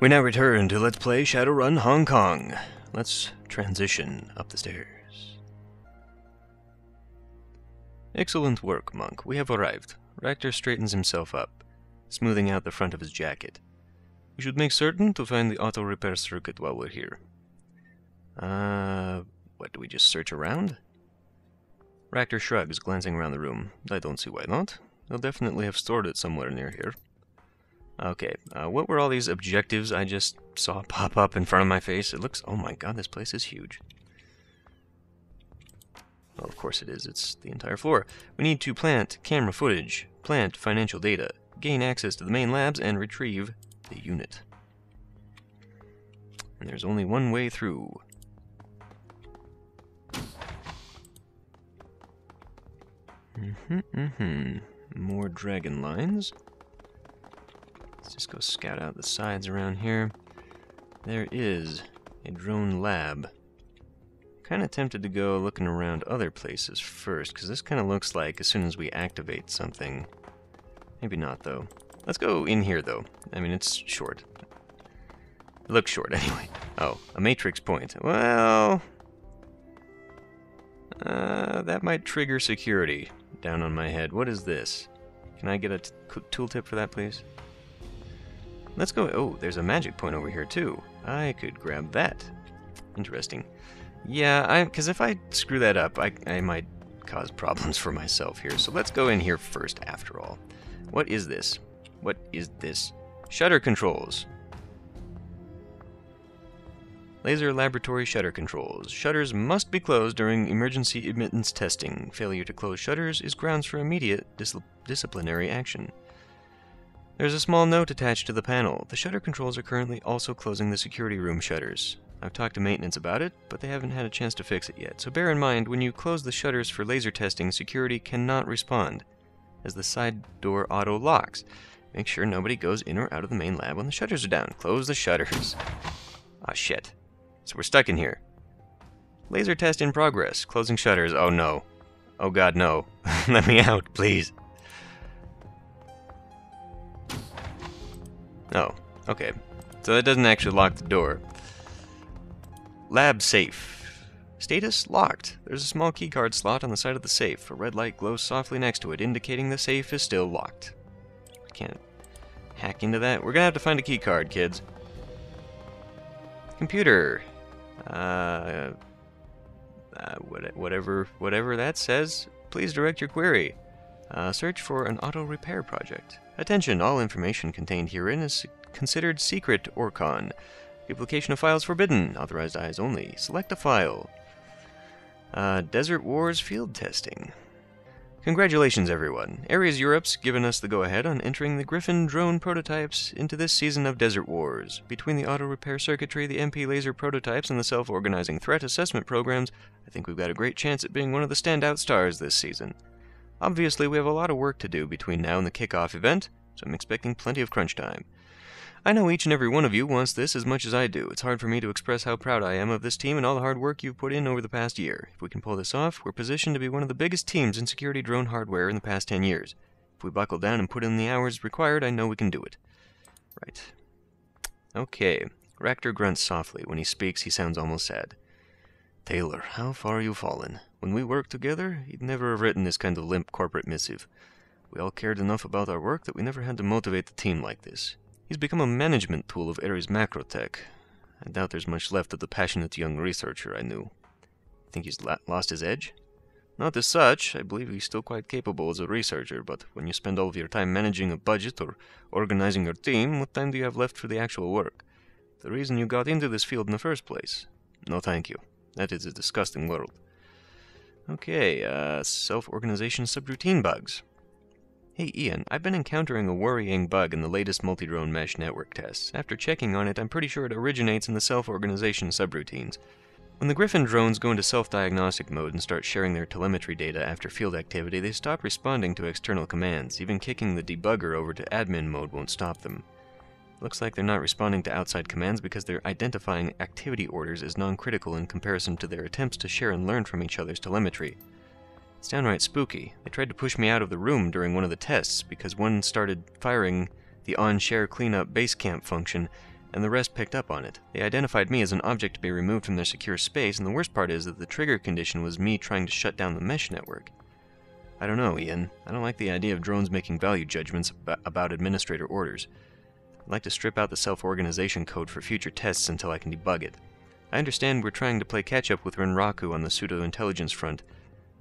We now return to Let's Play Shadowrun Hong Kong. Let's transition up the stairs. Excellent work, Monk. We have arrived. Rector straightens himself up, smoothing out the front of his jacket. We should make certain to find the auto repair circuit while we're here. What, do we just search around? Rector shrugs, glancing around the room. I don't see why not. They'll definitely have stored it somewhere near here. Okay, what were all these objectives I just saw pop up in front of my face? It looks... oh my god, this place is huge. Well, of course it is. It's the entire floor. We need to plant camera footage, plant financial data, gain access to the main labs, and retrieve the unit. And there's only one way through. More dragon lines. Let's just go scout out the sides around here. There is a drone lab. Kind of tempted to go looking around other places first, because this kind of looks like as soon as we activate something. Maybe not, though. Let's go in here, though. I mean, it's short. It looks short, anyway. Oh, a matrix point. Well... that might trigger security down on my head. What is this? Can I get a tooltip for that, please? Let's go... oh, there's a magic point over here, too. I could grab that. Interesting. Yeah, because if I screw that up, I might cause problems for myself here. So let's go in here first, after all. What is this? What is this? Shutter controls. Laser laboratory shutter controls. Shutters must be closed during emergency admittance testing. Failure to close shutters is grounds for immediate disciplinary action. There's a small note attached to the panel. The shutter controls are currently also closing the security room shutters. I've talked to maintenance about it, but they haven't had a chance to fix it yet. So bear in mind, when you close the shutters for laser testing, security cannot respond, as the side door auto locks. Make sure nobody goes in or out of the main lab when the shutters are down. Close the shutters. Ah, shit. So we're stuck in here. Laser test in progress. Closing shutters. Oh no. Oh god, no. Let me out, please. Oh, okay. So that doesn't actually lock the door. Lab safe. Status locked. There's a small keycard slot on the side of the safe. A red light glows softly next to it, indicating the safe is still locked. I can't hack into that. We're gonna have to find a keycard, kids. Computer. Whatever that says, please direct your query. Search for an auto repair project. Attention, all information contained herein is considered secret or con. Duplication of files forbidden. Authorized eyes only. Select a file. Desert Wars field testing. Congratulations, everyone. Ares Europe's given us the go-ahead on entering the Griffin drone prototypes into this season of Desert Wars. Between the auto repair circuitry, the MP laser prototypes, and the self-organizing threat assessment programs, I think we've got a great chance at being one of the standout stars this season. Obviously, we have a lot of work to do between now and the kickoff event, so I'm expecting plenty of crunch time. I know each and every one of you wants this as much as I do. It's hard for me to express how proud I am of this team and all the hard work you've put in over the past year. If we can pull this off, we're positioned to be one of the biggest teams in security drone hardware in the past 10 years. If we buckle down and put in the hours required, I know we can do it. Right. Okay. Rector grunts softly. When he speaks, he sounds almost sad. Taylor, how far you've fallen. When we worked together, he'd never have written this kind of limp corporate missive. We all cared enough about our work that we never had to motivate the team like this. He's become a management tool of Ares Macrotech. I doubt there's much left of the passionate young researcher I knew. Think he's lost his edge? Not as such. I believe he's still quite capable as a researcher, but when you spend all of your time managing a budget or organizing your team, what time do you have left for the actual work? The reason you got into this field in the first place. No thank you. That is a disgusting world. Okay, self-organization subroutine bugs. Hey Ian, I've been encountering a worrying bug in the latest multi-drone mesh network tests. After checking on it, I'm pretty sure it originates in the self-organization subroutines. When the Griffin drones go into self-diagnostic mode and start sharing their telemetry data after field activity, they stop responding to external commands. Even kicking the debugger over to admin mode won't stop them. Looks like they're not responding to outside commands because they're identifying activity orders as non-critical in comparison to their attempts to share and learn from each other's telemetry. It's downright spooky. They tried to push me out of the room during one of the tests because one started firing the on-share cleanup base camp function and the rest picked up on it. They identified me as an object to be removed from their secure space, and the worst part is that the trigger condition was me trying to shut down the mesh network. I don't know, Ian. I don't like the idea of drones making value judgments about administrator orders. I'd like to strip out the self-organization code for future tests until I can debug it. I understand we're trying to play catch-up with Renraku on the pseudo-intelligence front,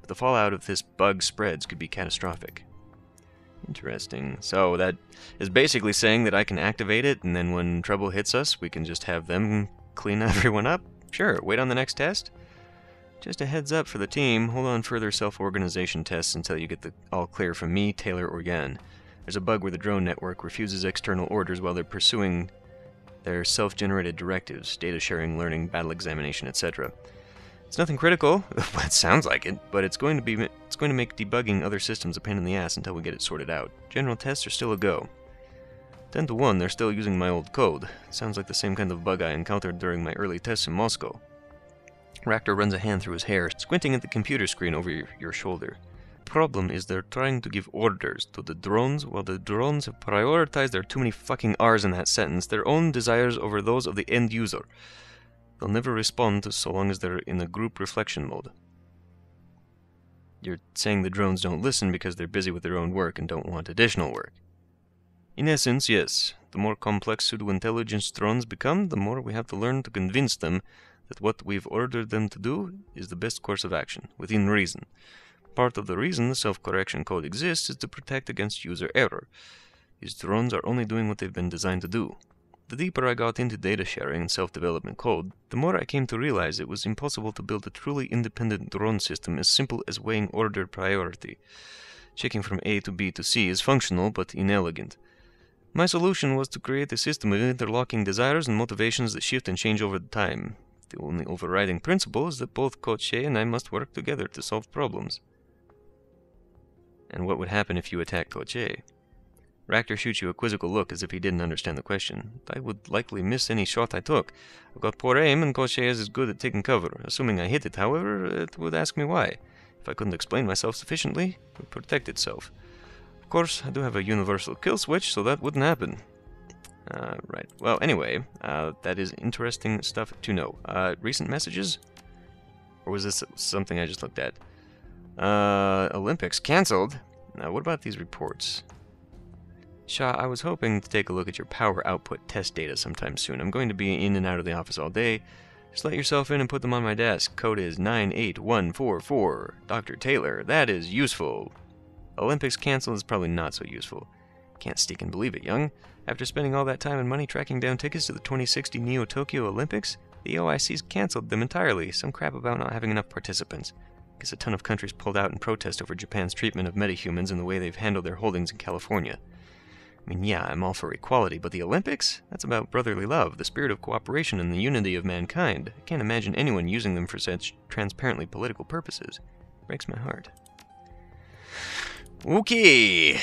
but the fallout of this bug spreads could be catastrophic. Interesting. So that is basically saying that I can activate it, and then when trouble hits us, we can just have them clean everyone up? Sure, wait on the next test? Just a heads up for the team, hold on further self-organization tests until you get the all clear from me, Taylor, or Yan. There's a bug where the drone network refuses external orders while they're pursuing their self-generated directives, data sharing, learning, battle examination, etc. It's nothing critical, it sounds like it, but it's going to make debugging other systems a pain in the ass until we get it sorted out. General tests are still a go. 10 to 1, they're still using my old code. It sounds like the same kind of bug I encountered during my early tests in Moscow. Ractor runs a hand through his hair, squinting at the computer screen over your shoulder. Problem is they're trying to give orders to the drones, while the drones have prioritized, there are too many fucking R's in that sentence, their own desires over those of the end user. They'll never respond so long as they're in a group reflection mode. You're saying the drones don't listen because they're busy with their own work and don't want additional work. In essence, yes. The more complex pseudo-intelligence drones become, the more we have to learn to convince them that what we've ordered them to do is the best course of action, within reason. Part of the reason the self-correction code exists is to protect against user error. These drones are only doing what they've been designed to do. The deeper I got into data sharing and self-development code, the more I came to realize it was impossible to build a truly independent drone system as simple as weighing order priority. Checking from A to B to C is functional but inelegant. My solution was to create a system of interlocking desires and motivations that shift and change over time. The only overriding principle is that both Coach and I must work together to solve problems. And what would happen if you attack Coach? Ractor shoots you a quizzical look as if he didn't understand the question. I would likely miss any shot I took. I've got poor aim, and Coach is as good at taking cover. Assuming I hit it, however, it would ask me why. If I couldn't explain myself sufficiently, it would protect itself. Of course, I do have a universal kill switch, so that wouldn't happen. Right. Well, anyway, that is interesting stuff to know. Recent messages? Or was this something I just looked at? Olympics cancelled? Now, what about these reports? Shaw, I was hoping to take a look at your power output test data sometime soon. I'm going to be in and out of the office all day. Just let yourself in and put them on my desk. Code is 98144. Dr. Taylor, that is useful. Olympics cancelled is probably not so useful. Can't stick and believe it, young. After spending all that time and money tracking down tickets to the 2060 Neo Tokyo Olympics, the OIC's cancelled them entirely. Some crap about not having enough participants. Guess a ton of countries pulled out in protest over Japan's treatment of metahumans and the way they've handled their holdings in California. I mean, yeah, I'm all for equality, but the Olympics? That's about brotherly love, the spirit of cooperation, and the unity of mankind. I can't imagine anyone using them for such transparently political purposes. Breaks my heart. Okay,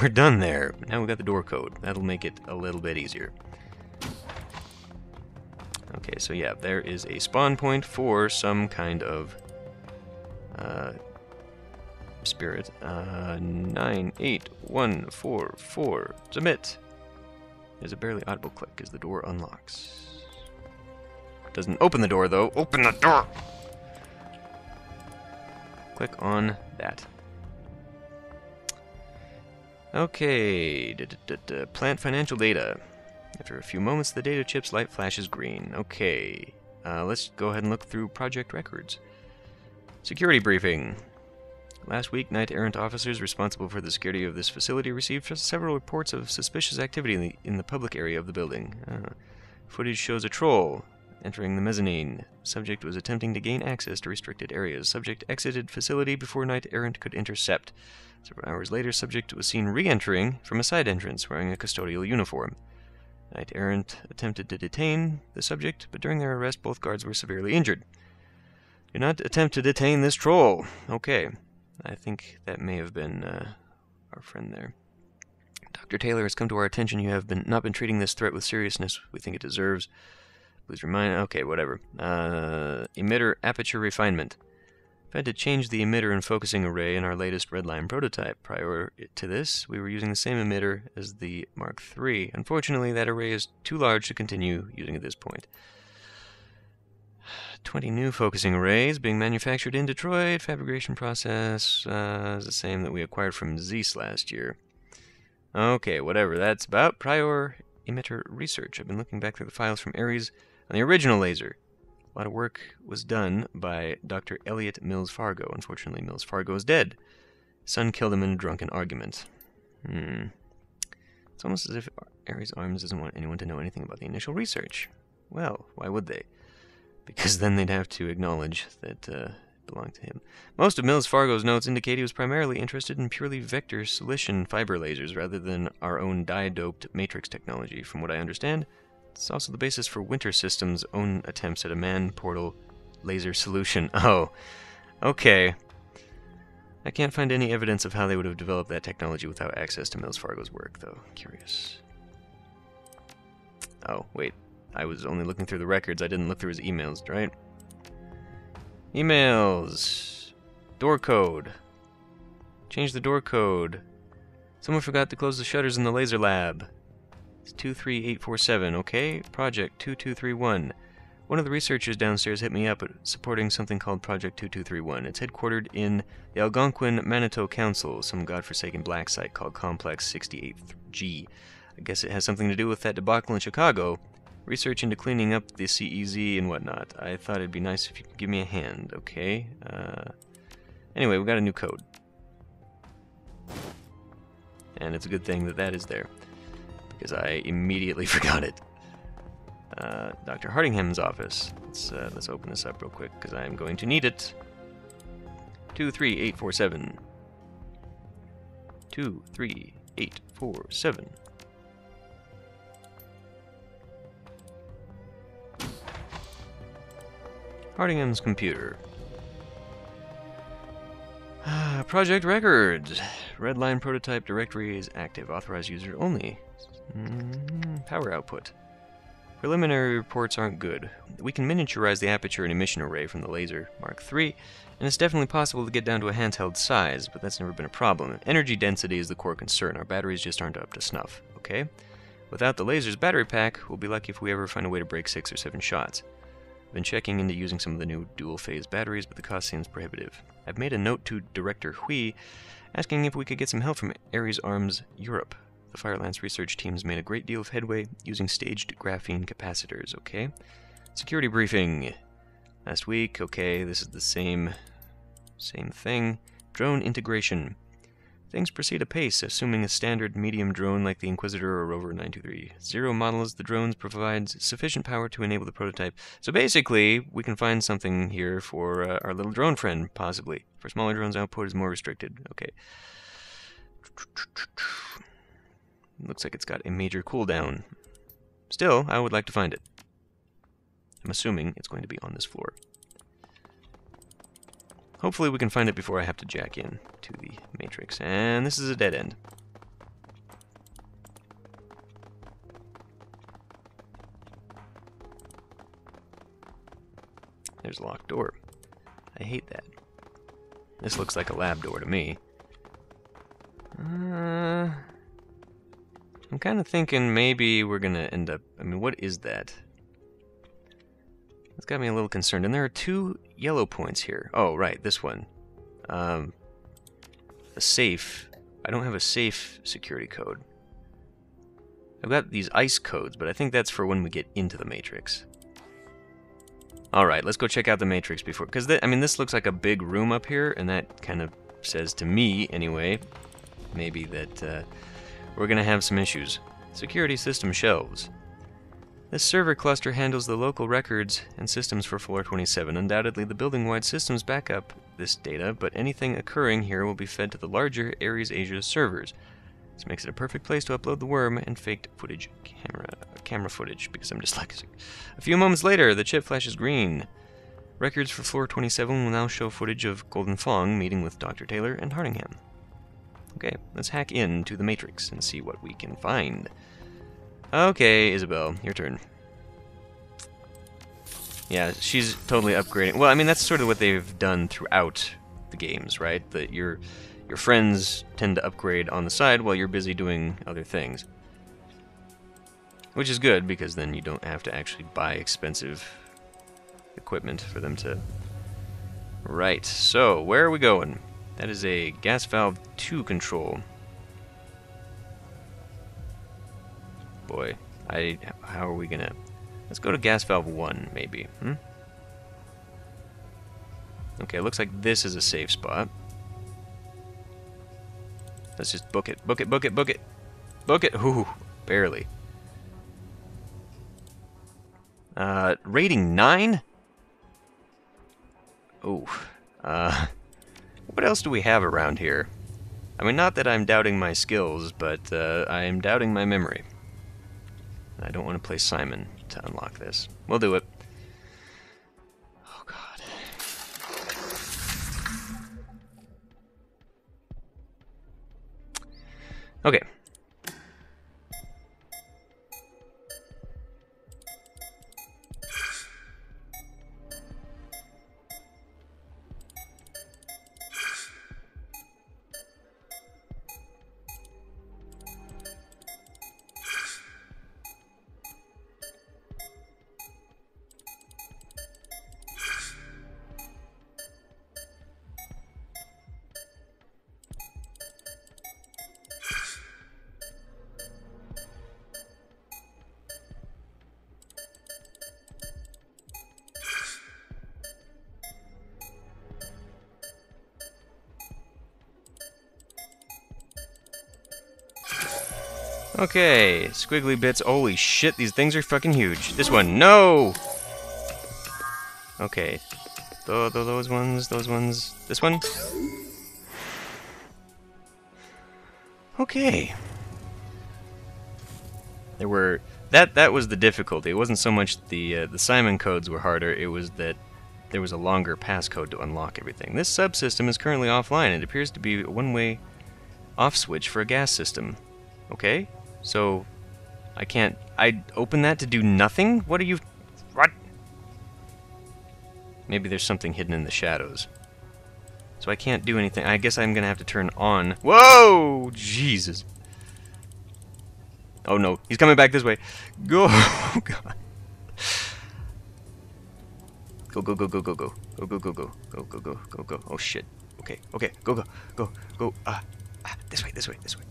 we're done there. Now we got the door code. That'll make it a little bit easier. Okay, so yeah, there is a spawn point for some kind of spirit. 98144. Submit. There's a barely audible click as the door unlocks. Doesn't open the door though. Open the door! Click on that. Okay, plant financial data. After a few moments, the data chip's light flashes green. Okay, let's go ahead and look through project records. Security briefing. Last week, knight-errant officers responsible for the security of this facility received several reports of suspicious activity in the public area of the building. Footage shows a troll entering the mezzanine. Subject was attempting to gain access to restricted areas. Subject exited facility before knight-errant could intercept. Several hours later, subject was seen re-entering from a side entrance wearing a custodial uniform. Knight-errant attempted to detain the subject, but during their arrest, both guards were severely injured. Do not attempt to detain this troll. Okay. I think that may have been our friend there. Dr. Taylor, has come to our attention you have not been treating this threat with seriousness we think it deserves. Please remind... Okay, whatever. Emitter aperture refinement. I've had to change the emitter and focusing array in our latest redline prototype. Prior to this, we were using the same emitter as the Mark III. Unfortunately, that array is too large to continue using at this point. 20 new focusing arrays being manufactured in Detroit. Fabrication process is the same that we acquired from Zeiss last year. Okay, whatever that's about. Prior emitter research. I've been looking back through the files from Ares on the original laser. A lot of work was done by Dr. Elliot Mills Fargo. Unfortunately, Mills Fargo is dead. His son killed him in a drunken argument. It's almost as if Ares Arms doesn't want anyone to know anything about the initial research. Well, why would they? Because then they'd have to acknowledge that it belonged to him. Most of Mills Fargo's notes indicate he was primarily interested in purely vector solution fiber lasers rather than our own dye-doped matrix technology. From what I understand, it's also the basis for Winter Systems' own attempts at a man-portal laser solution. Oh, okay. I can't find any evidence of how they would have developed that technology without access to Mills Fargo's work, though. Curious. Oh, wait. I was only looking through the records. I didn't look through his emails, right? Emails. Door code. Change the door code. Someone forgot to close the shutters in the laser lab. It's 23847, okay? Project 2231. One of the researchers downstairs hit me up supporting something called Project 2231. It's headquartered in the Algonquin Manitou Council, some godforsaken black site called Complex 68G. I guess it has something to do with that debacle in Chicago. Research into cleaning up the CEZ and whatnot. I thought it'd be nice if you could give me a hand, okay? Anyway, we got a new code. And it's a good thing that that is there, because I immediately forgot it. Dr. Hardingham's office. Let's open this up real quick, because I'm going to need it. 23847. 23847. Hardingham's computer. Project records. Redline prototype directory is active. Authorized user only. Power output. Preliminary reports aren't good. We can miniaturize the aperture and emission array from the laser Mark III, and it's definitely possible to get down to a handheld size, but that's never been a problem. Energy density is the core concern. Our batteries just aren't up to snuff, okay? Without the laser's battery pack, we'll be lucky if we ever find a way to break 6 or 7 shots. I've been checking into using some of the new dual-phase batteries, but the cost seems prohibitive. I've made a note to Director Hui, asking if we could get some help from Ares Arms Europe. The Firelance research team's made a great deal of headway using staged graphene capacitors, okay? Security briefing. Last week, okay, this is the same thing. Drone integration. Things proceed apace, assuming a standard medium drone like the Inquisitor or Rover 923. Zero models the drones provides sufficient power to enable the prototype. So basically, we can find something here for our little drone friend, possibly. For smaller drones, output is more restricted. Okay. Looks like it's got a major cooldown. Still, I would like to find it. I'm assuming it's going to be on this floor. Hopefully we can find it before I have to jack in to the matrix. And this is a dead end. There's a locked door. I hate that. This looks like a lab door to me. I'm kind of thinking maybe we're going to end up... I mean, what is that? It's got me a little concerned. And there are 2 yellow points here. Oh, right, this one. A safe. I don't have a safe security code. I've got these ice codes, but I think that's for when we get into the Matrix. Alright, let's go check out the Matrix before... Because, I mean, this looks like a big room up here, and that kind of says to me, anyway, maybe that we're going to have some issues. Security system shelves. This server cluster handles the local records and systems for Floor 27. Undoubtedly, the building-wide systems back up this data, but anything occurring here will be fed to the larger Ares Asia servers. This makes it a perfect place to upload the worm and faked footage camera footage, because I'm dyslexic. A few moments later, the chip flashes green. Records for Floor 27 will now show footage of Golden Fong meeting with Dr. Taylor and Hardingham. Okay, let's hack into the Matrix and see what we can find. Okay, Isabel, your turn. Yeah, she's totally upgrading. Well, I mean, that's sort of what they've done throughout the games, right? That your friends tend to upgrade on the side while you're busy doing other things. Which is good, because then you don't have to actually buy expensive equipment for them to... Right, so, where are we going? That is a gas valve 2 control. Boy, how are we gonna... Let's go to gas valve 1, maybe. Okay, looks like this is a safe spot. Let's just book it. Book it, book it, book it. Book it! Ooh, barely. Rating 9? Ooh. What else do we have around here? I mean, not that I'm doubting my skills, but I am doubting my memory. I don't want to play Simon to unlock this. We'll do it. Oh, God. Okay. Okay, squiggly bits. Holy shit, these things are fucking huge. This one, no! Okay. Those ones, This one? Okay. There were... That was the difficulty. It wasn't so much the Simon codes were harder, it was that there was a longer passcode to unlock everything. This subsystem is currently offline. It appears to be a one-way off switch for a gas system. Okay? So, I open that to do nothing? What are you... What? Maybe there's something hidden in the shadows. So I can't do anything. I guess I'm gonna have to turn on... Whoa! Jesus. Oh no, he's coming back this way. Go! Oh, God. Go, go, go, go, go, go. Go, go, go, go. Go, go, go, go, go. Oh, shit. Okay, okay. Go, go, go, go. This way, this way, this way.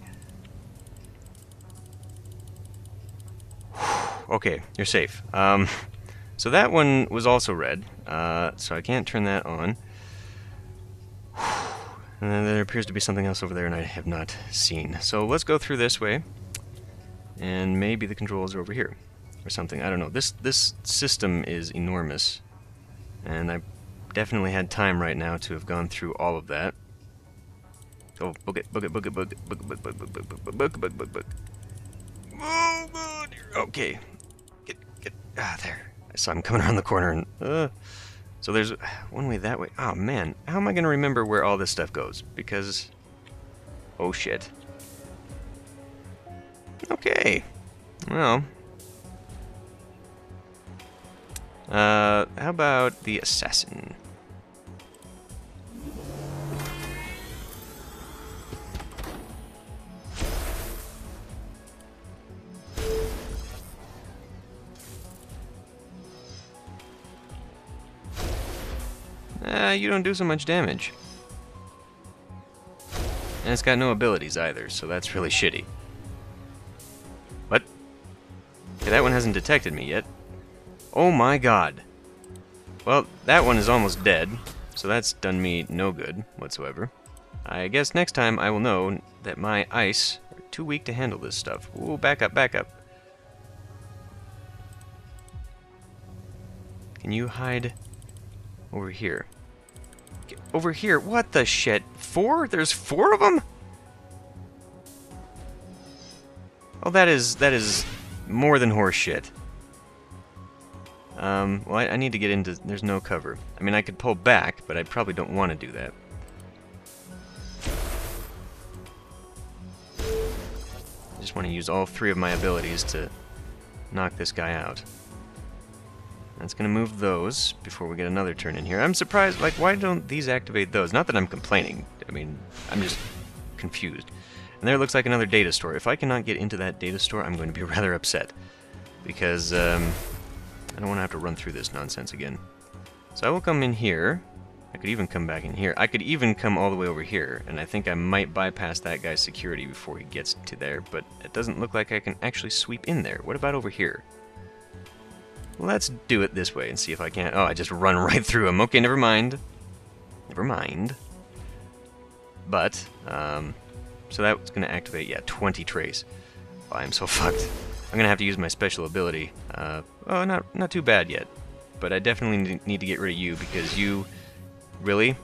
Okay, you're safe. So that one was also red, so I can't turn that on. And then there appears to be something else over there, and I have not seen. So let's go through this way, and maybe the controls are over here, or something. I don't know. This system is enormous, and I definitely had time right now to have gone through all of that. Oh, book it, book it, book it, book it, book it, book, book, book, book, book, book, book, book, book. Oh, God. Okay. There. I saw him coming around the corner, and, So there's one way that way. Oh, man. How am I going to remember where all this stuff goes? Because... Oh, shit. Okay. Well... how about the assassin? You don't do so much damage. And it's got no abilities either, so that's really shitty. What? Okay, that one hasn't detected me yet. Oh my God. Well, that one is almost dead, so that's done me no good whatsoever. I guess next time I will know that my ice are too weak to handle this stuff. Ooh, back up, back up. Can you hide over here? Get over here? What the shit? 4? There's 4 of them? Oh, that is more than horse shit. Well, I need to get into... There's no cover. I mean, I could pull back, but I probably don't want to do that. I just want to use all 3 of my abilities to knock this guy out. That's going to move those before we get another turn in here. I'm surprised, like, why don't these activate those? Not that I'm complaining. I mean, I'm just confused. And there looks like another data store. If I cannot get into that data store, I'm going to be rather upset. Because, I don't want to have to run through this nonsense again. So I will come in here. I could even come back in here. I could even come all the way over here. And I think I might bypass that guy's security before he gets to there. But it doesn't look like I can actually sweep in there. What about over here? Let's do it this way and see if I can. Oh, I just run right through him. Okay, never mind. Never mind. But, so that's going to activate, yeah, 20 trace. Oh, I'm so fucked. I'm going to have to use my special ability. Oh, not too bad yet. But I definitely need to get rid of you because you... Really?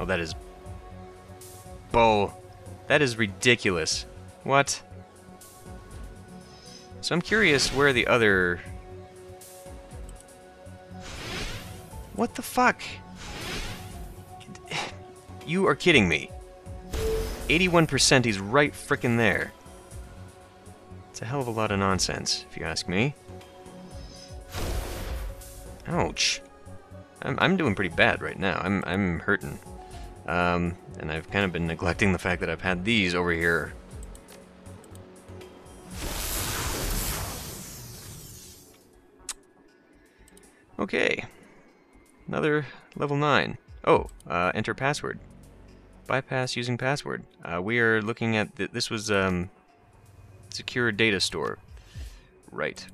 Oh, that is... Bull. That is ridiculous. What? So I'm curious where the other... What the fuck? You are kidding me. 81%, he's right frickin' there. It's a hell of a lot of nonsense, if you ask me. Ouch. I'm doing pretty bad right now. I'm hurting. And I've kind of been neglecting the fact that I've had these over here. Okay. Another level 9. Oh, enter password. Bypass using password. We are looking at... This was, secure data store. Right.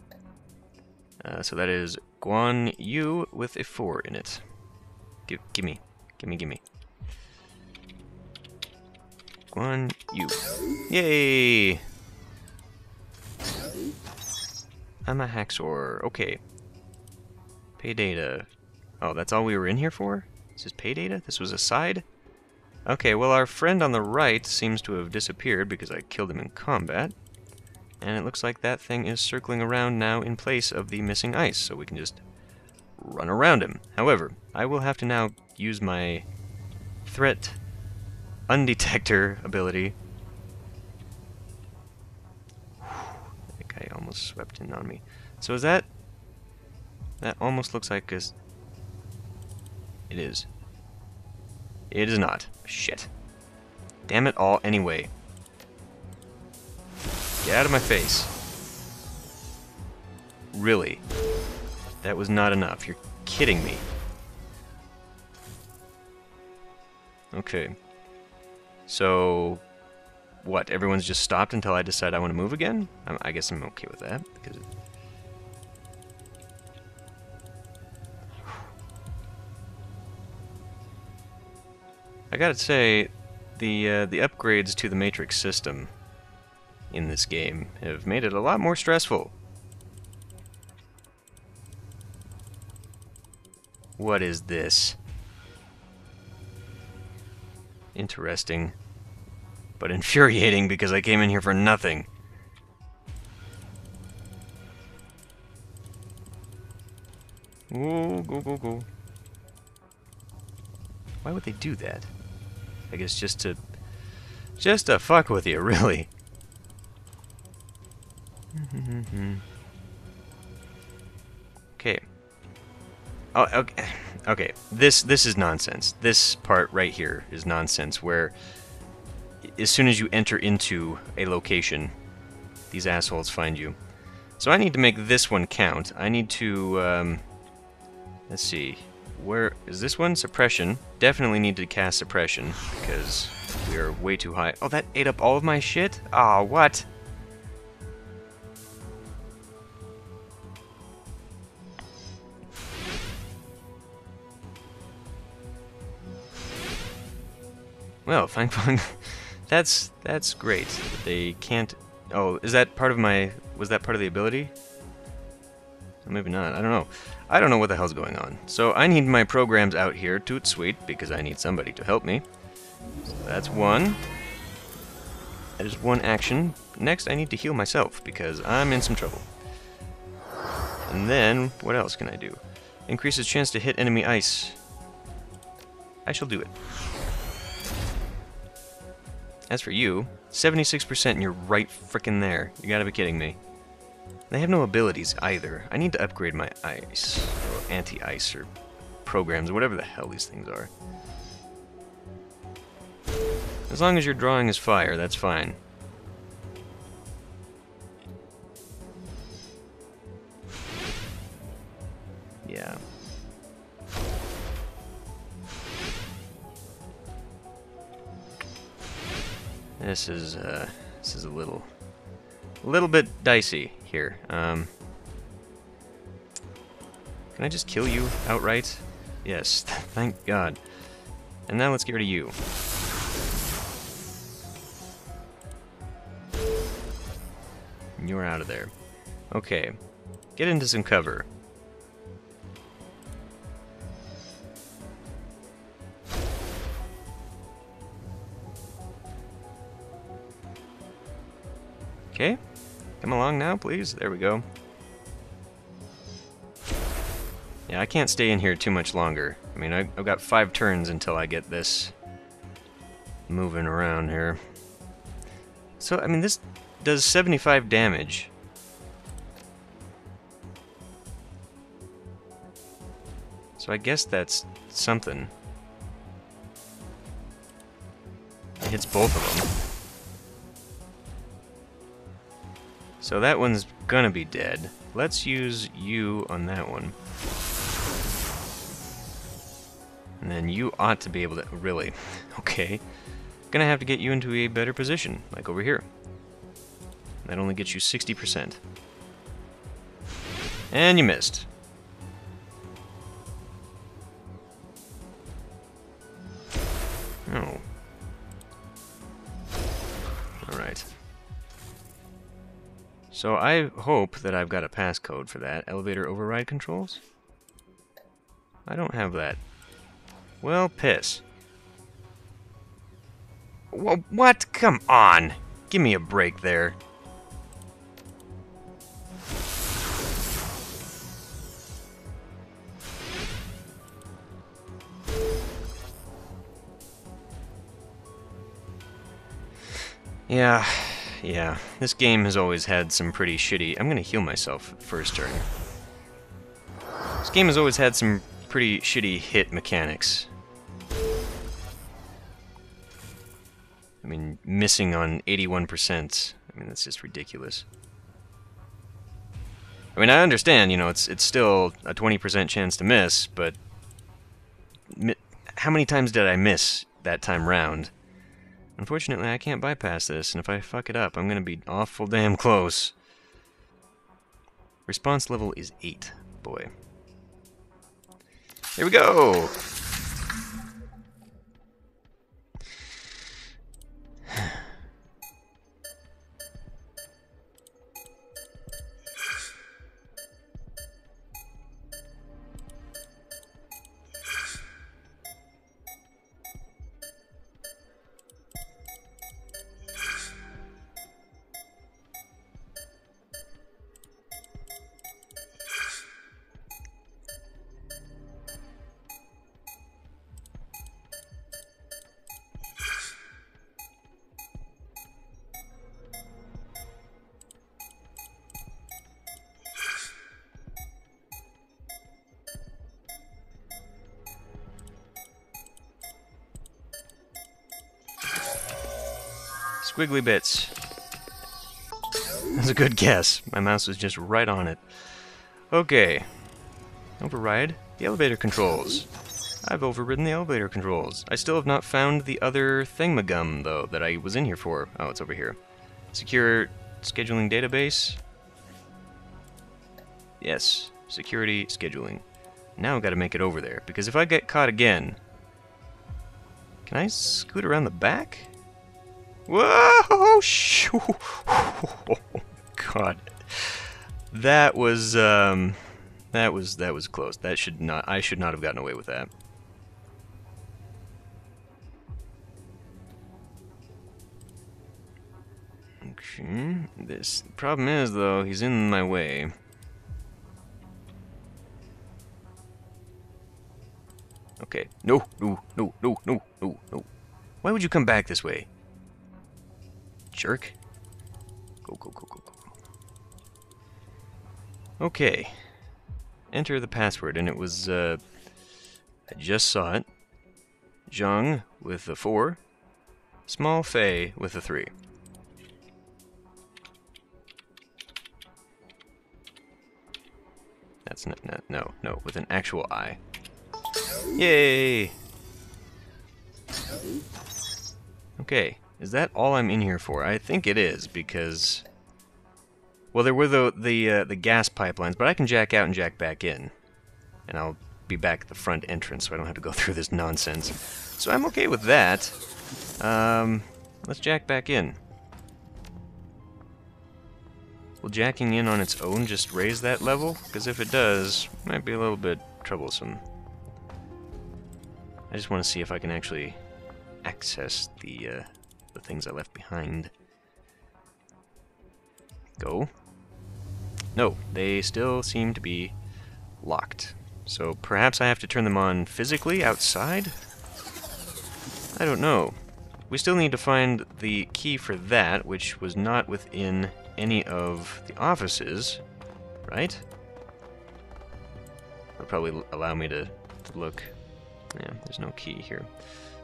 So that is Guan Yu with a 4 in it. Gimme. Guan Yu. Yay! I'm a hacksaw. Okay. Pay data. Oh, that's all we were in here for? This is pay data? This was a side? Okay, well our friend on the right seems to have disappeared because I killed him in combat. And it looks like that thing is circling around now in place of the missing ice, so we can just run around him. However, I will have to now use my threat undetector ability. That guy almost swept in on me. So is that... That almost looks like a... It is. It is not. Shit. Damn it all anyway. Get out of my face. Really? That was not enough. You're kidding me. Okay. So... What? Everyone's just stopped until I decide I want to move again? I guess I'm okay with that, because... I gotta say, the upgrades to the Matrix system in this game have made it a lot more stressful. What is this? Interesting, but infuriating because I came in here for nothing. Whoa, go. Why would they do that? I guess just to fuck with you, really. Okay. Oh, okay. Okay. This is nonsense. This part right here is nonsense. Where as soon as you enter into a location, these assholes find you. So I need to make this one count. I need to. Let's see. Where is this one? Suppression. Definitely need to cast suppression because we are way too high. Oh, that ate up all of my shit? Ah, what? Well, fine. That's great. They can't... Oh, is that part of my... Was that part of the ability? Maybe not. I don't know. I don't know what the hell's going on. So I need my programs out here, toot sweet, because I need somebody to help me. So that's one. That is one action. Next, I need to heal myself, because I'm in some trouble. And then, what else can I do? Increases chance to hit enemy ice. I shall do it. As for you, 76% and you're right frickin' there. You gotta be kidding me. They have no abilities either. I need to upgrade my ice, or anti-ice, or programs, or whatever the hell these things are. As long as your drawing is fire, that's fine. Yeah. This is a little bit dicey here. Can I just kill you outright? Yes, thank God. And now let's get rid of you. You're out of there. Okay, get into some cover. Okay, come along now, please. There we go. Yeah, I can't stay in here too much longer. I mean, I've got 5 turns until I get this moving around here. So, I mean, this does 75 damage. So I guess that's something. It hits both of them. So that one's gonna be dead. Let's use you on that one. And then you ought to be able to... Really? Okay. Gonna have to get you into a better position, like over here. That only gets you 60%. And you missed. Oh. Alright. So I hope that I've got a passcode for that. Elevator override controls? I don't have that. Well, piss. What? Come on! Give me a break there. Yeah. This game has always had some pretty shitty... I'm gonna heal myself first turn. This game has always had some pretty shitty hit mechanics. I mean, missing on 81%. I mean, that's just ridiculous. I mean, I understand, you know, it's still a 20% chance to miss, but... how many times did I miss that time round? Unfortunately, I can't bypass this, and if I fuck it up, I'm gonna be awful damn close. Response level is 8. Boy. Here we go! Squiggly bits. That's a good guess. My mouse was just right on it. Okay. Override the elevator controls. I've overridden the elevator controls. I still have not found the other thingamagum, though, that I was in here for. Oh, it's over here. Secure scheduling database. Yes. Security scheduling. Now I've got to make it over there, because if I get caught again... Can I scoot around the back? Whoa! Shoo! Oh, God, that was close. That should not. I should not have gotten away with that. Okay. This problem is though he's in my way. Okay. No. Why would you come back this way? Jerk. Go. Okay. Enter the password, and it was, I just saw it. Zhang with a 4. Small Fei with a 3. That's not, no, with an actual I. Yay! Okay, is that all I'm in here for? I think it is, because... Well, there were the gas pipelines, but I can jack out and jack back in. And I'll be back at the front entrance, so I don't have to go through this nonsense. So I'm okay with that. Let's jack back in. Will jacking in on its own just raise that level? Because if it does, it might be a little bit troublesome. I just want to see if I can actually access the things I left behind. Go. No, they still seem to be locked. So perhaps I have to turn them on physically outside? I don't know. We still need to find the key for that, which was not within any of the offices, right? That'll probably allow me to look. Yeah, there's no key here.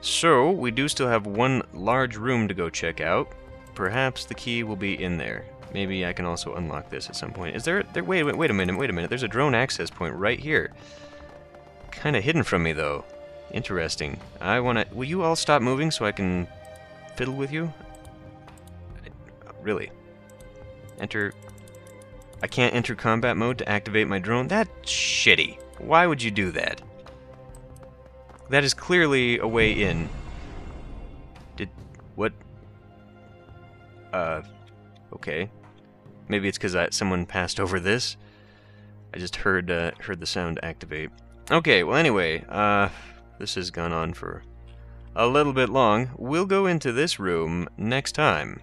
So, we do still have one large room to go check out. Perhaps the key will be in there. Maybe I can also unlock this at some point. Is there wait a minute. There's a drone access point right here. Kind of hidden from me, though. Interesting. Will you all stop moving so I can fiddle with you? Really? I can't enter combat mode to activate my drone? That's shitty. Why would you do that? That is clearly a way in. What? Okay. Maybe it's because someone passed over this. I just heard the sound activate. Okay, well anyway, this has gone on for a little bit long. We'll go into this room next time.